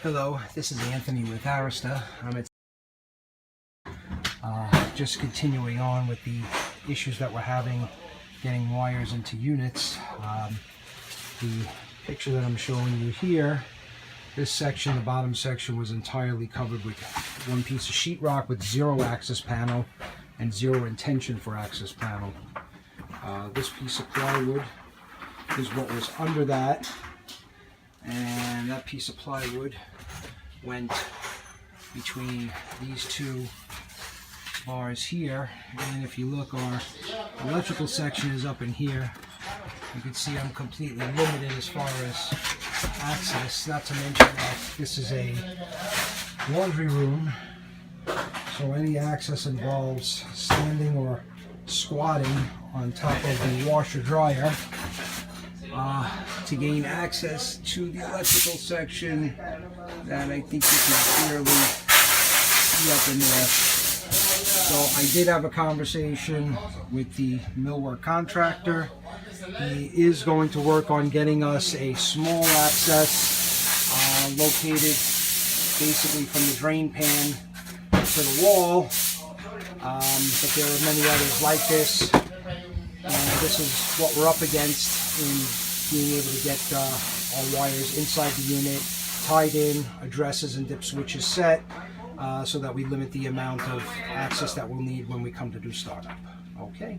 Hello, this is Anthony with Arista. I'm just continuing on with the issues that we're having getting wires into units. The picture that I'm showing you here, this section, the bottom section, was entirely covered with one piece of sheetrock with 0 access panel and 0 intention for access panel. This piece of plywood is what was under that, and that piece of plywood went between these two bars here. And if you look, our electrical section is up in here. You can see I'm completely limited as far as access, not to mention that this is a laundry room, so any access involves standing or squatting on top of the washer dryer to gain access to the electrical section that I think you can clearly see up in there. So I did have a conversation with the millwork contractor. He is going to work on getting us a small access located basically from the drain pan to the wall, but there are many others like this. This is what we're up against in being able to get our wires inside the unit, tied in, addresses and dip switches set, so that we limit the amount of access that we'll need when we come to do startup. Okay.